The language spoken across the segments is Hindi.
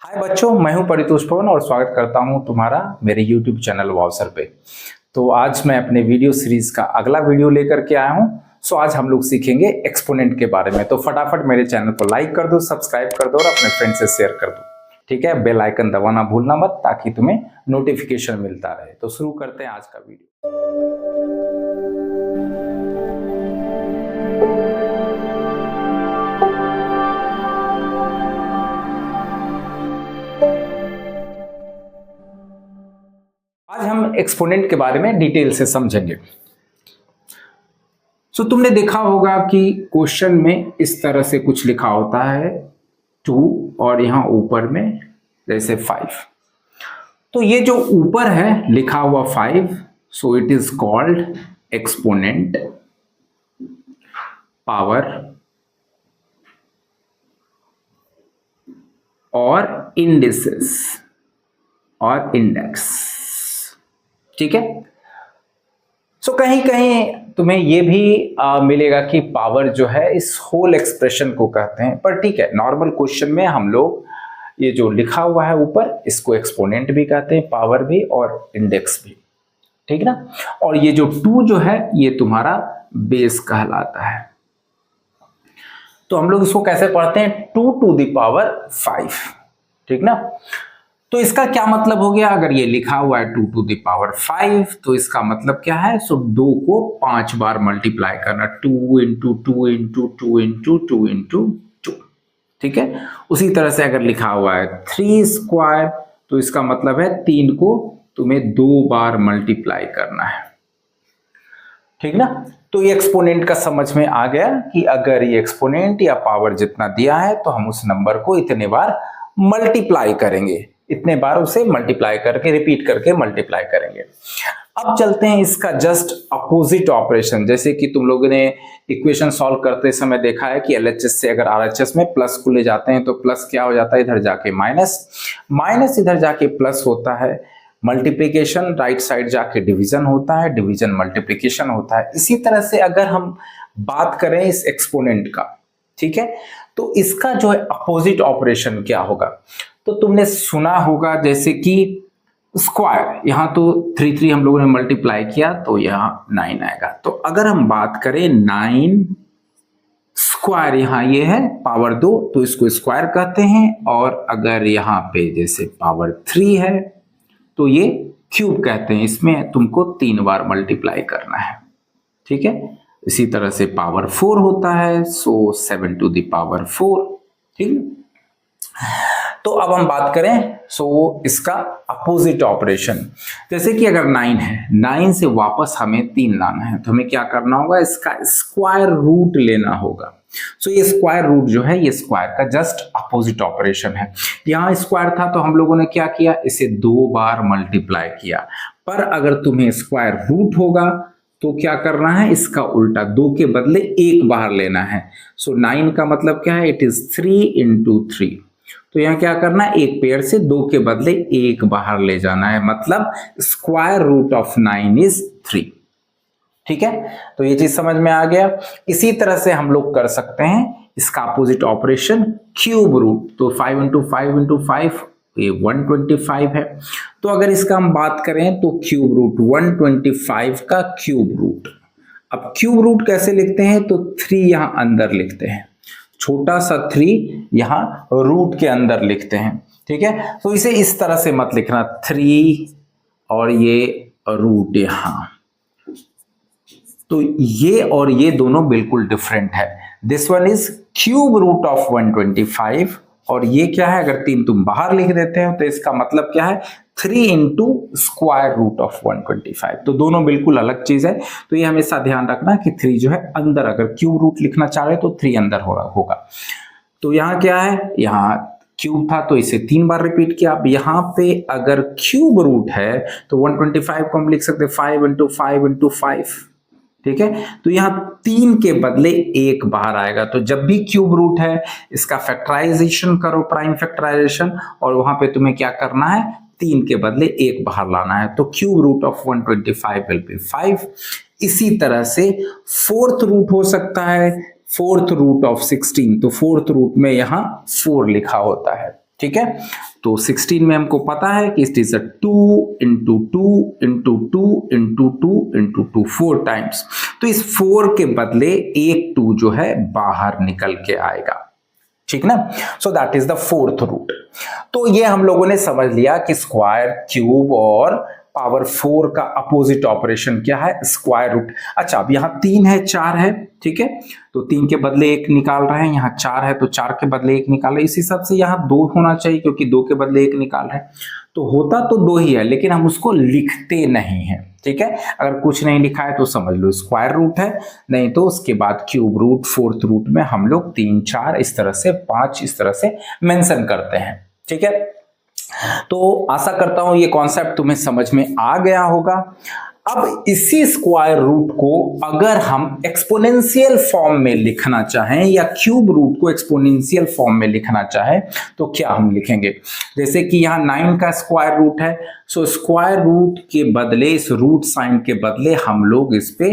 हाय बच्चों, मैं हूं परितोष पवन और स्वागत करता हूं तुम्हारा मेरे YouTube चैनल वाउसर पे। तो आज मैं अपने वीडियो सीरीज का अगला वीडियो लेकर के आया हूं। आज हम लोग सीखेंगे एक्सपोनेंट के बारे में। तो फटाफट मेरे चैनल को लाइक कर दो, सब्सक्राइब कर दो और अपने फ्रेंड से शेयर कर दो। ठीक है, बेल आइकन दबाना भूलना मत ताकि तुम्हें नोटिफिकेशन मिलता रहे। तो शुरू करते हैं आज का वीडियो। आज हम एक्सपोनेंट के बारे में डिटेल से समझेंगे। तुमने देखा होगा कि क्वेश्चन में इस तरह से कुछ लिखा होता है 2 और यहां ऊपर में जैसे 5। तो ये जो ऊपर है लिखा हुआ 5, so it is called exponent power और इंडिसेस और इंडेक्स। ठीक है, कहीं कहीं तुम्हें यह भी मिलेगा कि पावर जो है इस होल एक्सप्रेशन को कहते हैं, पर ठीक है, नॉर्मल क्वेश्चन में हम लोग ये जो लिखा हुआ है ऊपर इसको एक्सपोनेंट भी कहते हैं, पावर भी और इंडेक्स भी। ठीक ना। और ये जो 2 जो है ये तुम्हारा बेस कहलाता है। तो हम लोग इसको कैसे पढ़ते हैं, 2 to the power 5। ठीक ना। तो इसका क्या मतलब हो गया, अगर ये लिखा हुआ है 2 to the power 5 तो इसका मतलब क्या है, 2 को 5 बार मल्टीप्लाई करना, 2 into 2 into 2 into 2 into 2। ठीक है, उसी तरह से अगर लिखा हुआ है 3 स्क्वायर तो इसका मतलब है 3 को तुम्हें 2 बार मल्टीप्लाई करना है। ठीक ना। तो ये एक्सपोनेंट का समझ में आ गया कि अगर ये एक्सपोनेंट या पावर जितना दिया है तो हम उस नंबर को इतने बार मल्टीप्लाई करेंगे, इतने बार उसे मल्टीप्लाई करके रिपीट करके मल्टीप्लाई करेंगे। अब चलते हैं इसका जस्ट अपोजिट ऑपरेशन। जैसे कि तुम लोगों ने इक्वेशन सॉल्व करते समय देखा है कि एलएचएस से अगर आरएचएस में प्लस को ले जाते हैं तो प्लस क्या हो जाता है, इधर जाके माइनस, माइनस इधर जाके प्लस होता है, मल्टीप्लिकेशन राइट साइड जाके डिवीजन होता है, डिवीजन मल्टीप्लिकेशन होता है। इसी तरह से अगर हम बात करें इस एक्सपोनेंट का, ठीक है, तो इसका जो है अपोजिट ऑपरेशन क्या होगा। तो तुमने सुना होगा जैसे कि स्क्वायर, यहां तो 3 हम लोगों ने मल्टीप्लाई किया तो यहां 9 आएगा। तो अगर हम बात करें 9 स्क्वायर, यहां ये है पावर 2 तो इसको स्क्वायर कहते हैं, और अगर यहां पे जैसे पावर 3 है तो ये क्यूब कहते हैं। इसमें तुमको 3 बार मल्टीप्लाई करना है। ठीक है, इसी तरह से पावर 4 होता है, सो 7 to the power 4। ठीक, तो अब हम बात करें इसका अपोजिट ऑपरेशन। जैसे कि अगर 9 है, 9 से वापस हमें 3 लाना है तो हमें क्या करना होगा, इसका स्क्वायर रूट लेना होगा। ये स्क्वायर रूट जो है ये स्क्वायर का जस्ट अपोजिट ऑपरेशन है। यहाँ स्क्वायर था तो हम लोगों ने क्या किया, इसे 2 बार मल्टीप्लाई किया। पर अगर तुम्हें स्क्वायर रूट होगा तो क्या करना है, इसका उल्टा, 2 के बदले 1 बाहर लेना है। 9 का मतलब क्या है, इट इज 3 into 3। तो यहाँ क्या करना है, एक पेड़ से 2 के बदले 1 बाहर ले जाना है, मतलब स्क्वायर रूट ऑफ 9 इज 3। ठीक है, तो ये चीज समझ में आ गया। इसी तरह से हम लोग कर सकते हैं इसका अपोजिट ऑपरेशन क्यूब रूट। तो 5 into 5 into 5 ये 125 है। तो अगर इसका हम बात करें तो क्यूब रूट 125 का क्यूब रूट। अब क्यूब रूट कैसे लिखते हैं, तो 3 यहां अंदर लिखते हैं, छोटा सा 3 यहां रूट के अंदर लिखते हैं। ठीक है, तो इसे इस तरह से मत लिखना, 3 और ये रूट यहां, तो ये और ये दोनों बिल्कुल डिफरेंट है। This one is cube root of 125 और ये क्या है, अगर 3 तुम बाहर लिख देते हो तो इसका मतलब क्या है, 3 into स्क्वायर रूट ऑफ 125। तो दोनों बिल्कुल अलग चीज है। तो ये हमेशा ध्यान रखना कि 3 जो है अंदर, अगर क्यूब रूट लिखना चाह रहे तो 3 अंदर होगा। तो यहाँ क्या है, यहाँ क्यूब था तो इसे 3 बार रिपीट किया। अब यहाँ पे अगर क्यूब रूट है तो 125 को हम लिख सकते हैं 5 into 5 into 5। ठीक है, तो यहाँ 3 के बदले 1 बाहर आएगा। तो जब भी क्यूब रूट है इसका फैक्टराइजेशन करो, प्राइम फैक्टराइजेशन, और वहां पे तुम्हें क्या करना है, 3 के बदले 1 बाहर लाना है। तो cube root of 125 will be 5। इसी तरह से फोर्थ रूट हो सकता है, फोर्थ रूट ऑफ 16, तो फोर्थ रूट में यहां 4 लिखा होता है। ठीक है। तो 16 में हमको पता है कि it is 2 into 2 into 2 into 2 into 2 4 times. तो इस 4 के बदले एक 2 जो है बाहर निकल के आएगा, ठीक ना। So that is the fourth root. तो ये हम लोगों ने समझ लिया कि स्क्वायर, क्यूब और पावर 4 का अपोजिट ऑपरेशन क्या है, स्क्वायर रूट। अच्छा, अब यहाँ 3 है 4 है, ठीक है, तो 3 के बदले 1 निकाल रहे हैं, यहाँ 4 है तो 4 के बदले 1 निकाल रहे हैं। इस हिसाब से यहाँ 2 होना चाहिए क्योंकि 2 के बदले 1 निकाल रहे हैं, तो होता तो 2 ही है, लेकिन हम उसको लिखते नहीं है, ठीक है। अगर कुछ नहीं लिखा है तो समझ लो स्क्वायर रूट है, नहीं तो उसके बाद क्यूब रूट, फोर्थ रूट में हम लोग 3 4 इस तरह से 5 इस तरह से मेंशन करते हैं, ठीक है। तो आशा करता हूं ये कॉन्सेप्ट तुम्हें समझ में आ गया होगा। अब इसी स्क्वायर रूट को अगर हम एक्सपोनेंशियल फॉर्म में लिखना चाहें या क्यूब रूट को एक्सपोनेंशियल फॉर्म में लिखना चाहें तो क्या हम लिखेंगे, जैसे कि यहाँ 9 का स्क्वायर रूट है, सो स्क्वायर रूट के बदले, इस रूट साइन के बदले हम लोग इस पे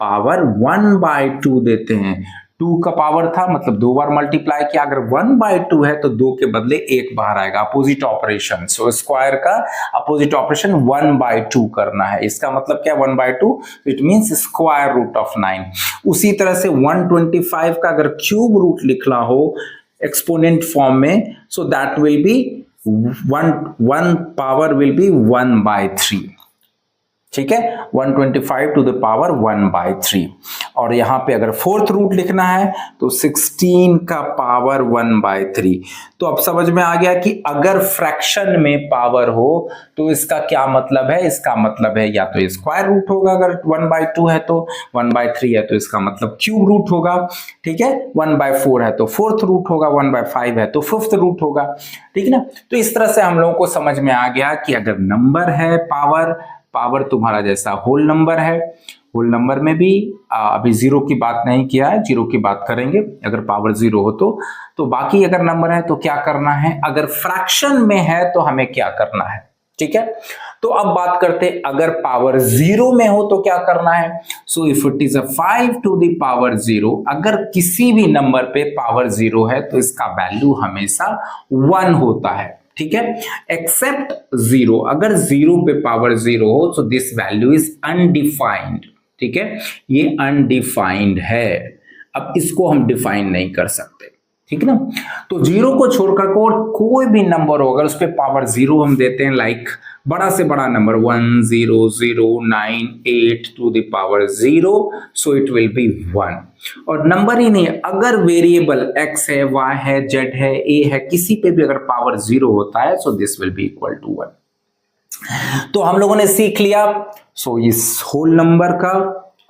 पावर 1/2 देते हैं। 2 का पावर था मतलब 2 बार मल्टीप्लाई किया, अगर 1/2 है तो 2 के बदले 1 बाहर आएगा, अपोजिट ऑपरेशन। सो स्क्वायर का अपोजिट ऑपरेशन 1/2 करना है, इसका मतलब क्या 1/2, it means square root of 9। उसी तरह से 125 का अगर क्यूब रूट लिखना हो एक्सपोनेंट फॉर्म में, so that will be 1 power will B 1/3, ठीक है, 125 टू द पावर 1/3। और यहां पे अगर फोर्थ रूट लिखना है तो 16 का पावर 1/3। तो अब समझ में आ गया कि अगर फ्रैक्शन में पावर हो तो इसका क्या मतलब है, इसका मतलब है या तो स्क्वायर रूट होगा, अगर 1/2 है तो 1/3 है तो इसका मतलब क्यूब रूट होगा, ठीक है, 1/4 है तो फोर्थ रूट होगा, 1/5 है तो फिफ्थ रूट होगा, ठीक है ना। तो इस तरह से हम लोगों को समझ में आ गया कि अगर नंबर है पावर तुम्हारा जैसा होल नंबर है, होल नंबर में भी अभी जीरो की बात नहीं किया है, जीरो की बात करेंगे अगर पावर 0 हो तो बाकी अगर नंबर है तो क्या करना है, अगर फ्रैक्शन में है तो हमें क्या करना है, ठीक है। तो अब बात करते अगर पावर 0 में हो तो क्या करना है। So if it is 5 to the power 0, अगर किसी भी नंबर पे पावर 0 है तो इसका वैल्यू हमेशा 1 होता है, ठीक है, एक्सेप्ट 0, अगर 0 पे पावर 0 हो तो दिस वैल्यू इज अनडिफाइंड, ठीक है, ये अनडिफाइंड है, अब इसको हम डिफाइन नहीं कर सकते, ठीक ना। तो 0 को छोड़कर कोई भी नंबर हो अगर उस पे पावर 0 हम देते हैं, लाइक बड़ा से बड़ा number 10098 to the power 0, so it will be 1। और नंबर ही नहीं, अगर वेरिएबल x है, y है, z है, a है, किसी पे भी अगर पावर 0 होता है so this will be equal to 1। तो हम लोगों ने सीख लिया, सो इस होल नंबर का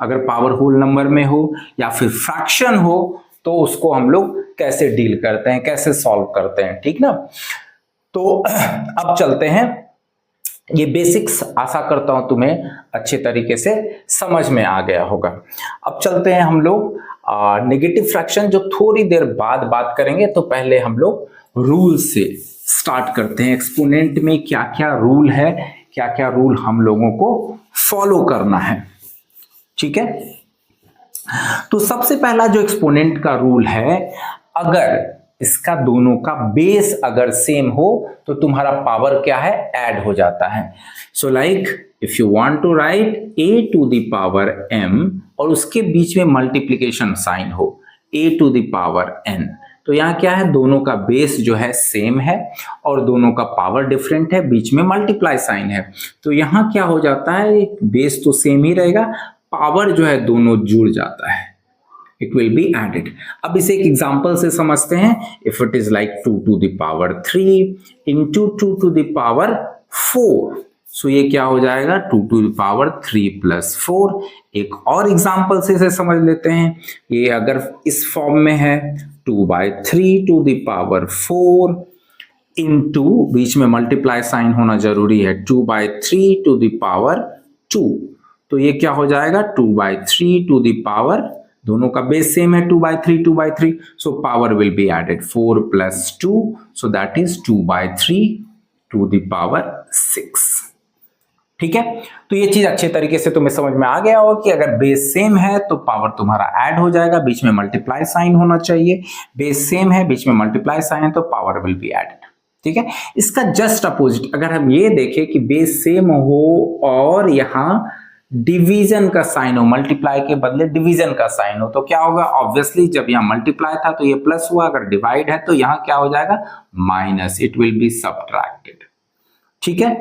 अगर पावर होल नंबर में हो या फिर फ्रैक्शन हो तो उसको हम लोग कैसे डील करते हैं, कैसे सॉल्व करते हैं, ठीक ना। तो अब चलते हैं, ये बेसिक्स आशा करता हूं तुम्हें अच्छे तरीके से समझ में आ गया होगा। अब चलते हैं हम लोग नेगेटिव फ्रैक्शन, जो थोड़ी देर बाद बात करेंगे, तो पहले हम लोग रूल से स्टार्ट करते हैं। एक्सपोनेंट में क्या क्या रूल है, क्या क्या रूल हम लोगों को फॉलो करना है, ठीक है। तो सबसे पहला जो एक्सपोनेंट का रूल है, अगर इसका दोनों का बेस अगर सेम हो तो तुम्हारा पावर क्या है, ऐड हो जाता है। So like if you want to write a to the power m और उसके बीच में मल्टीप्लिकेशन साइन हो a to the power n, तो यहाँ क्या है, दोनों का बेस जो है सेम है और दोनों का पावर डिफरेंट है, बीच में मल्टीप्लाई साइन है, तो यहाँ क्या हो जाता है, बेस तो सेम ही रहेगा, पावर जो है दोनों जुड़ जाता है, it will be added। अब इसे एक एग्जांपल से समझते हैं। if it is like 2 to the power 3 into 2 to the power 4, सो ये क्या हो जाएगा, 2 to the power 3 plus 4। एक और एग्जांपल से इसे समझ लेते हैं, ये अगर इस फॉर्म में है 2/3 to the power 4 into, बीच में मल्टीप्लाई साइन होना जरूरी है, 2/3 to the power 2, तो ये क्या हो जाएगा 2/3 to the power, दोनों का बेस सेम है 2/3, so power will be added 4 plus 2, so that is 2/3 to the power 6, ठीक है। तो ये चीज अच्छे तरीके से तुम्हें समझ में आ गया हो कि अगर बेस सेम है तो पावर तुम्हारा ऐड हो जाएगा, बीच में मल्टीप्लाई साइन होना चाहिए, बेस सेम है बीच में मल्टीप्लाई साइन है तो पावर विल बी एडेड, ठीक है। इसका जस्ट अपोजिट अगर हम ये देखें कि बेस सेम हो और यहाँ डिवीजन का साइन हो, मल्टीप्लाई के बदले डिवीजन का साइन हो, तो क्या होगा? ऑब्वियसली जब यहाँ मल्टीप्लाई था तो ये प्लस हुआ, अगर डिवाइड है तो यहाँ क्या हो जाएगा? Minus, it will be subtracted. ठीक है,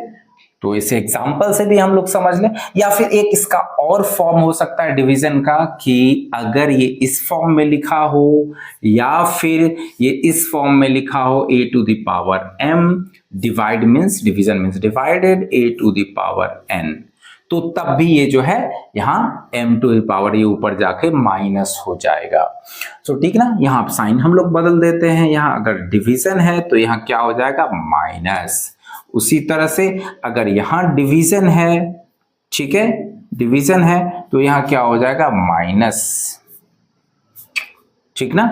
तो इसे एग्जांपल से भी हम लोग समझ लें, या फिर एक इसका और फॉर्म हो सकता है डिवीजन का कि अगर ये इस फॉर्म में लिखा हो या फिर ये इस फॉर्म में लिखा हो a to the power m, divide means division means divided a to the power n, तो तब भी ये जो है यहाँ m to the power ये ऊपर जाके माइनस हो जाएगा। तो ठीक ना, यहाँ साइन हम लोग बदल देते हैं, यहाँ अगर डिवीजन है तो यहाँ क्या हो जाएगा? माइनस। उसी तरह से अगर यहां डिवीजन है, ठीक है, डिवीजन है तो यहां क्या हो जाएगा? माइनस, ठीक ना।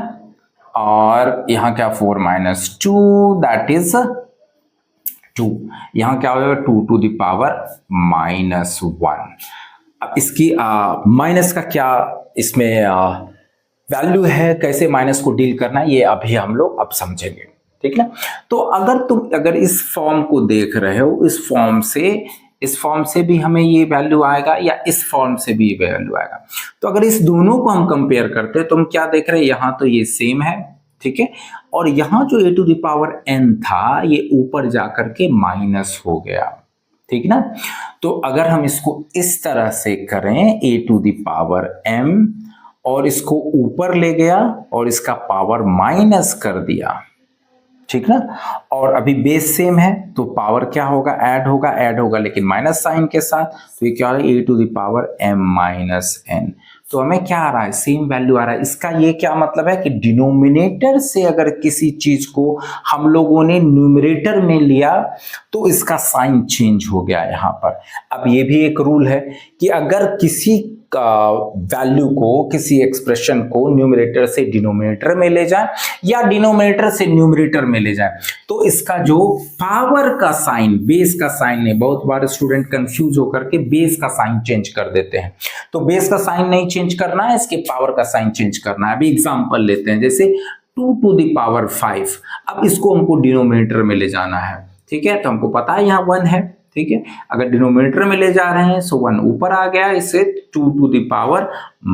और यहां क्या? 4 माइनस 2 दैट इज 2, यहां क्या हो जाएगा? 2 to the power माइनस 1। अब इसकी माइनस का क्या इसमें वैल्यू है, कैसे माइनस को डील करना है, ये अभी हम लोग अब समझेंगे। ठीक ना। तो अगर इस फॉर्म को देख रहे हो, इस फॉर्म से भी हमें ये वैल्यू आएगा या इस फॉर्म से भी ये वैल्यू आएगा। तो अगर इस दोनों को हम कंपेयर करते हैं तो हम क्या देख रहे हैं? यहाँ तो ये सेम है, ठीक है, और यहाँ जो a to the power n था ये ऊपर जाकर के माइनस हो गया, ठीक ना। तो अगर हम इसको इस तरह से करें a to the power m और इसको ऊपर ले गया और इसका पावर माइनस कर दिया, ठीक ना, और अभी बेस सेम है तो पावर क्या होगा? ऐड होगा लेकिन माइनस साइन के साथ, तो ये क्या हो रहा है? a to the power m minus n। तो हमें क्या आ रहा है? सेम वैल्यू आ रहा है। इसका ये क्या मतलब है कि डिनोमिनेटर से अगर किसी चीज को हम लोगों ने न्यूमरेटर में लिया तो इसका साइन चेंज हो गया यहाँ पर। अब ये भी एक रूल है कि अगर किसी वैल्यू को, किसी एक्सप्रेशन को न्यूमरेटर से डिनोमिनेटर में ले जाए या डिनोमिनेटर से न्यूमरेटर में ले जाए तो इसका जो पावर का साइन, बेस का साइन है, बहुत बार स्टूडेंट कंफ्यूज होकर के बेस का साइन चेंज कर देते हैं। तो बेस का साइन नहीं चेंज करना है, इसके पावर का साइन चेंज करना है। अभी एग्जांपल लेते हैं, जैसे 2 to the power 5, अब इसको हमको डिनोमिनेटर में ले जाना है, ठीक है, तो हमको पता है यहाँ 1 है, ठीक है, अगर डिनोमिनेटर में ले जा रहे हैं सो 1 ऊपर आ गया, इसे 2 to the power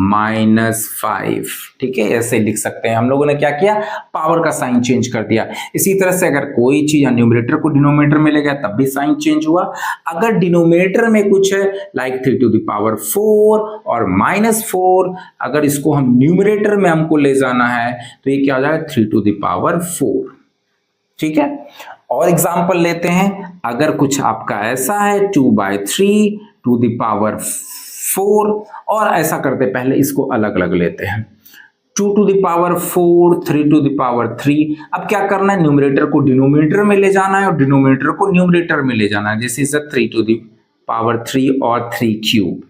माइनस 5, ठीक है, ऐसे लिख सकते हैं। हम लोगों ने क्या किया? पावर का साइन चेंज कर दिया। इसी तरह से अगर कोई चीज न्यूमरेटर को डिनोमिनेटर में ले गया तब भी साइन चेंज हुआ। अगर डिनोमिनेटर में कुछ है लाइक 3 to the power 4 और माइनस 4, अगर इसको हम न्यूमरेटर में हमको ले जाना है तो ये क्या हो जाएगा? 3 to the power 4, ठीक है। और एग्जाम्पल लेते हैं, अगर कुछ आपका ऐसा है 2/3 to the power 4, और ऐसा करते पहले इसको अलग अलग लेते हैं, 2 to the power 4, 3 to the power 3। अब क्या करना है? न्यूमरेटर को डिनोमिनेटर में ले जाना है और डिनोमिनेटर को न्यूमरेटर में ले जाना है, जैसे 3 to the power 3 और 3 क्यूब।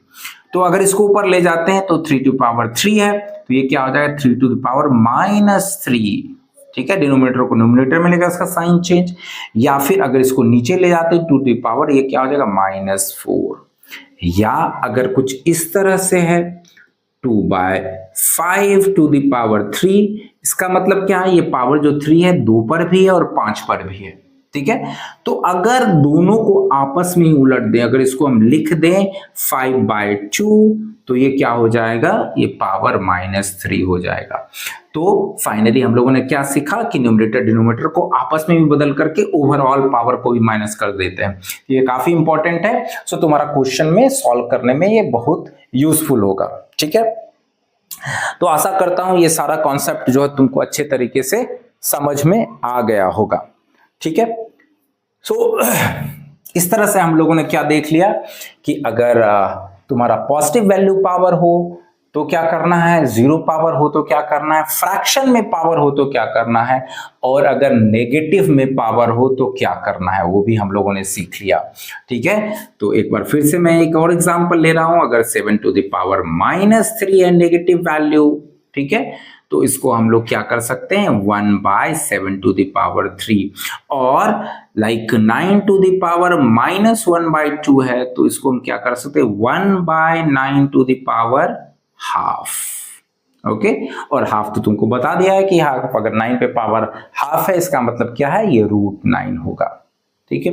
तो अगर इसको ऊपर ले जाते हैं तो 3 to the power 3 है, तो ये क्या हो जाएगा? 3 to the power माइनस 3, ठीक है, डिनोमिनेटर को न्यूमरेटर में लेगा, इसका साइन चेंज। या फिर अगर इसको नीचे ले जाते हैं 2 to the power, ये क्या हो जाएगा? -4। या अगर कुछ इस तरह से है 2/5 to the power 3, इसका मतलब क्या है? ये पावर जो 3 है 2 पर भी है और 5 पर भी है, ठीक है। तो अगर दोनों को आपस में ही उलट दें, अगर इसको हम लिख दें 5/2, तो ये क्या हो जाएगा? ये पावर -3 हो जाएगा। तो फाइनली हम लोगों ने क्या सीखा कि न्यूमरेटर डिनोमिनेटर को आपस में भी बदल करके ओवरऑल पावर को भी माइनस कर देते हैं। ये काफी इंपॉर्टेंट है, सो तुम्हारा क्वेश्चन में सॉल्व करने में ये बहुत यूजफुल होगा, ठीक है। तो आशा करता हूं ये सारा कॉन्सेप्ट जो है तुमको अच्छे तरीके से समझ में आ गया होगा, ठीक है। सो इस तरह से हम लोगों ने क्या देख लिया कि अगर तुम्हारा पॉजिटिव वैल्यू पावर हो तो क्या करना है, जीरो पावर हो तो क्या करना है, फ्रैक्शन में पावर हो तो क्या करना है, और अगर नेगेटिव में पावर हो तो क्या करना है, वो भी हम लोगों ने सीख लिया, ठीक है। तो एक बार फिर से मैं एक और एग्जांपल ले रहा हूं, अगर 7 to the power -3 है नेगेटिव वैल्यू, ठीक है, तो इसको हम लोग क्या कर सकते हैं, 1/7 to the power 3, और लाइक 9 to the power -1/2 है तो इसको हम क्या कर सकते हैं, 1/9 to the power ½ ओके। और हाफ तो तुमको बता दिया है कि हाफ, अगर 9 पे पावर हाफ है इसका मतलब क्या है, ये √9 होगा। ठीक है,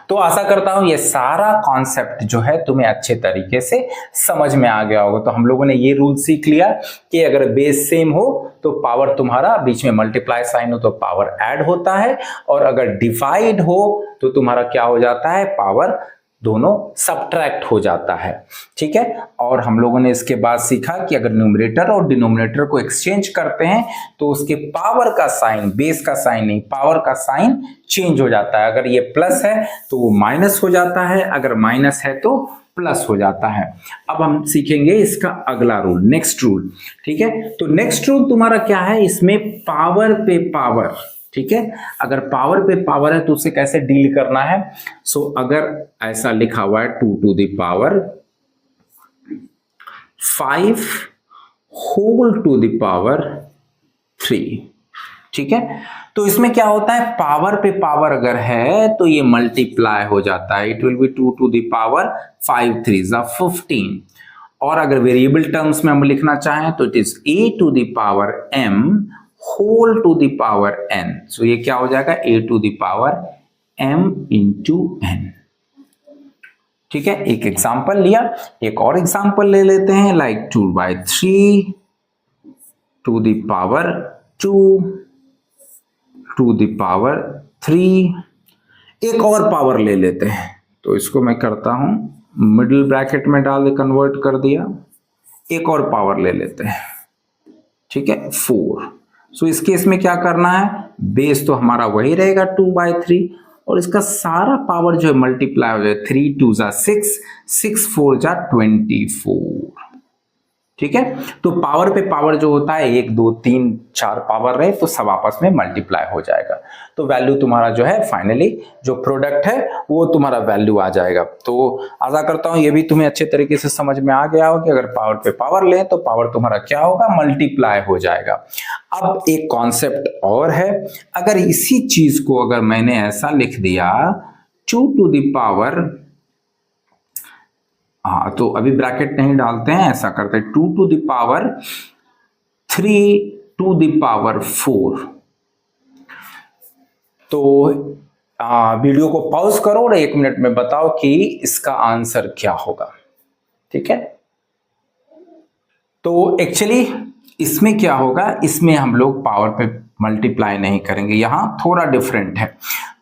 तो आशा करता हूं ये सारा कॉन्सेप्ट जो है तुम्हें अच्छे तरीके से समझ में आ गया होगा। तो हम लोगों ने ये रूल सीख लिया कि अगर बेस सेम हो तो पावर तुम्हारा बीच में मल्टीप्लाई साइन हो तो पावर ऐड होता है, और अगर डिवाइड हो तो तुम्हारा क्या हो जाता है, पावर दोनों सब्ट्रैक्ट हो जाता है। ठीक है, और हम लोगों ने इसके बाद सीखा कि अगर न्यूमरेटर और डिनोमिनेटर को एक्सचेंज करते हैं तो उसके पावर का साइन, बेस का साइन नहीं, पावर का साइन चेंज हो जाता है। अगर ये प्लस है तो वो माइनस हो जाता है, अगर माइनस है तो प्लस हो जाता है। अब हम सीखेंगे इसका अगला रूल, नेक्स्ट रूल। ठीक है, तो नेक्स्ट रूल तुम्हारा क्या है, इसमें पावर पे पावर। ठीक है, अगर पावर पे पावर है तो उसे कैसे डील करना है। सो अगर ऐसा लिखा हुआ है 2 to the power 5 whole to the power 3। ठीक है, तो इसमें क्या होता है, पावर पे पावर अगर है तो ये मल्टीप्लाई हो जाता है, it will B 2 to the power 5 3 15। और अगर वेरिएबल टर्म्स में हम लिखना चाहें तो it is a to the power m whole to the power n। सो ये क्या हो जाएगा, a to the power m into n। ठीक है, एक एग्जांपल लिया, एक और एग्जांपल ले लेते हैं, like 2/3 to the power 2 to the power 3। एक और पावर ले लेते हैं, तो इसको मैं करता हूं मिडिल ब्रैकेट में डाल दे, कन्वर्ट कर दिया। एक और पावर ले लेते हैं, ठीक है, 4। सो इस केस में क्या करना है, बेस तो हमारा वही रहेगा 2/3, और इसका सारा पावर जो है मल्टीप्लाई हो जाए, 3 2 6, 6 4 24। ठीक है, तो पावर पे पावर जो होता है 1 2 3 4 पावर रहे तो सब आपस में मल्टीप्लाई हो जाएगा, तो वैल्यू तुम्हारा जो है फाइनली जो प्रोडक्ट है वो तुम्हारा वैल्यू आ जाएगा। तो आशा करता हूं ये भी तुम्हें अच्छे तरीके से समझ में आ गया हो कि अगर पावर पे पावर ले तो पावर तुम्हारा क्या होगा, मल्टीप्लाई हो जाएगा। अब एक कॉन्सेप्ट और है, अगर इसी चीज को अगर मैंने ऐसा लिख दिया 2 to the power, हाँ तो अभी ब्रैकेट नहीं डालते हैं, ऐसा करते हैं 2 to the power 3 to the power 4। तो वीडियो को पॉज करो और 1 मिनट में बताओ कि इसका आंसर क्या होगा। ठीक है, तो एक्चुअली इसमें क्या होगा, इसमें हम लोग पावर पे मल्टीप्लाई नहीं करेंगे, यहां थोड़ा डिफरेंट है।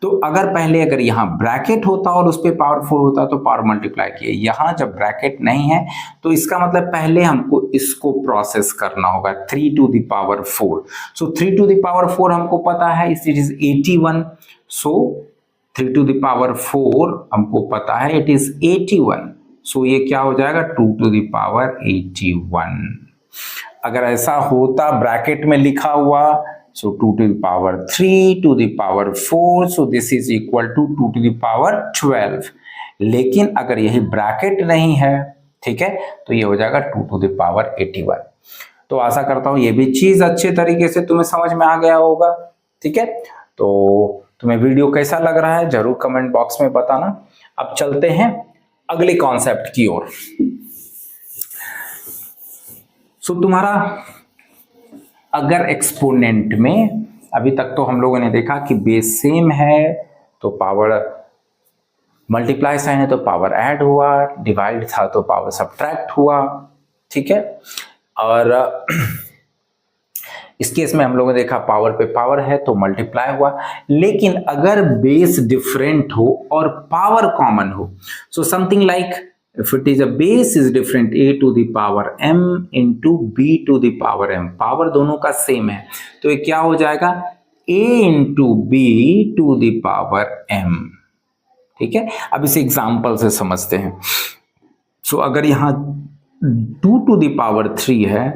तो अगर पहले अगर यहां ब्रैकेट होता और उस पर पावर 4 होता तो पावर मल्टीप्लाई किए, यहां जब ब्रैकेट नहीं है तो इसका मतलब पहले हमको इसको प्रोसेस करना होगा 3 to the power 4। So 3 to the power 4 हमको पता है, it is 81। So 3 to the power 4 हमको पता है इट इज 81। सो ये क्या हो जाएगा, 2 to the power 81। अगर ऐसा होता ब्रैकेट में लिखा हुआ, so 2 to the power 3 to the power 4, so this is equal to 2 to the power 12। लेकिन अगर यही ब्रैकेट नहीं है, ठीक है, तो ये हो जाएगा 2 to the power 81। तो आशा करता हूं ये भी चीज अच्छे तरीके से तुम्हें समझ में आ गया होगा। ठीक है, तो तुम्हें वीडियो कैसा लग रहा है जरूर कमेंट बॉक्स में बताना। अब चलते हैं अगले कॉन्सेप्ट की ओर। सो तुम्हारा अगर एक्सपोनेंट में अभी तक तो हम लोगों ने देखा कि बेस सेम है तो पावर मल्टीप्लाई साइन है तो पावर ऐड हुआ, डिवाइड था तो पावर सब्ट्रैक्ट हुआ। ठीक है, और इस केस में हम लोगों ने देखा पावर पे पावर है तो मल्टीप्लाई हुआ। लेकिन अगर बेस डिफरेंट हो और पावर कॉमन हो, so something like if it is a base is different, a to the power m into b to the power m, power दोनों का सेम है तो ये क्या हो जाएगा, a into b to the power m। ठीक है, अब इसे एग्जांपल से समझते हैं। सो अगर यहां 2 to the power 3 है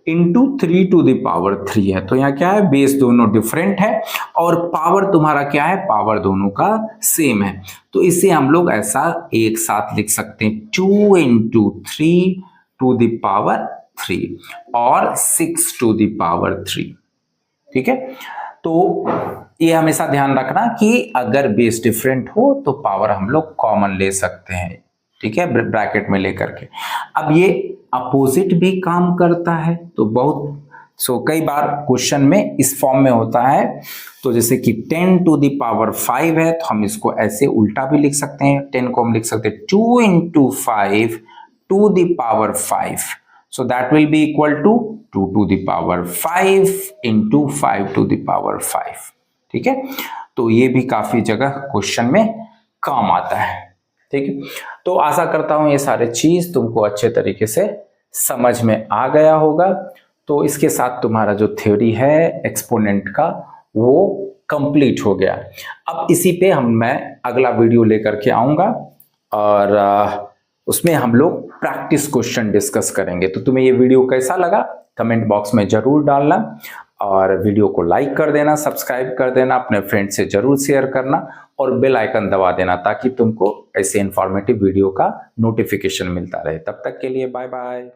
इंटू 3 to the power 3 है, तो यहाँ क्या है, बेस दोनों डिफरेंट है और पावर तुम्हारा क्या है, पावर दोनों का सेम है। तो इसे हम लोग ऐसा एक साथ लिख सकते हैं 2 into 3 to the power 3 और 6 to the power 3। ठीक है, तो ये हमेशा ध्यान रखना कि अगर बेस डिफरेंट हो तो पावर हम लोग कॉमन ले सकते हैं। ठीक है, ब्रैकेट में लेकर के। अब ये अपोजिट भी काम करता है। तो बहुत कई बार क्वेश्चन में इस फॉर्म में होता है। तो जैसे कि 10 to the power 5 है तो हम इसको ऐसे उल्टा भी लिख सकते हैं। 10 को हम लिख सकते हैं 2 into 5 to the power 5, so that will be equal to 2 to the power 5 into 5 to the power 5। ठीक है, तो ये भी काफी जगह क्वेश्चन में काम आता है। ठीक है, तो आशा करता हूं ये सारे चीज तुमको अच्छे तरीके से समझ में आ गया होगा। तो इसके साथ तुम्हारा जो थ्योरी है एक्सपोनेंट का वो कंप्लीट हो गया। अब इसी पे मैं अगला वीडियो लेकर के आऊंगा और उसमें हम लोग प्रैक्टिस क्वेश्चन डिस्कस करेंगे। तो तुम्हें ये वीडियो कैसा लगा कमेंट बॉक्स में जरूर डालना और वीडियो को लाइक कर देना, सब्सक्राइब कर देना, अपने फ्रेंड से जरूर शेयर करना और बेल आइकन दबा देना ताकि तुमको ऐसे इंफॉर्मेटिव वीडियो का नोटिफिकेशन मिलता रहे। तब तक के लिए बाय बाय।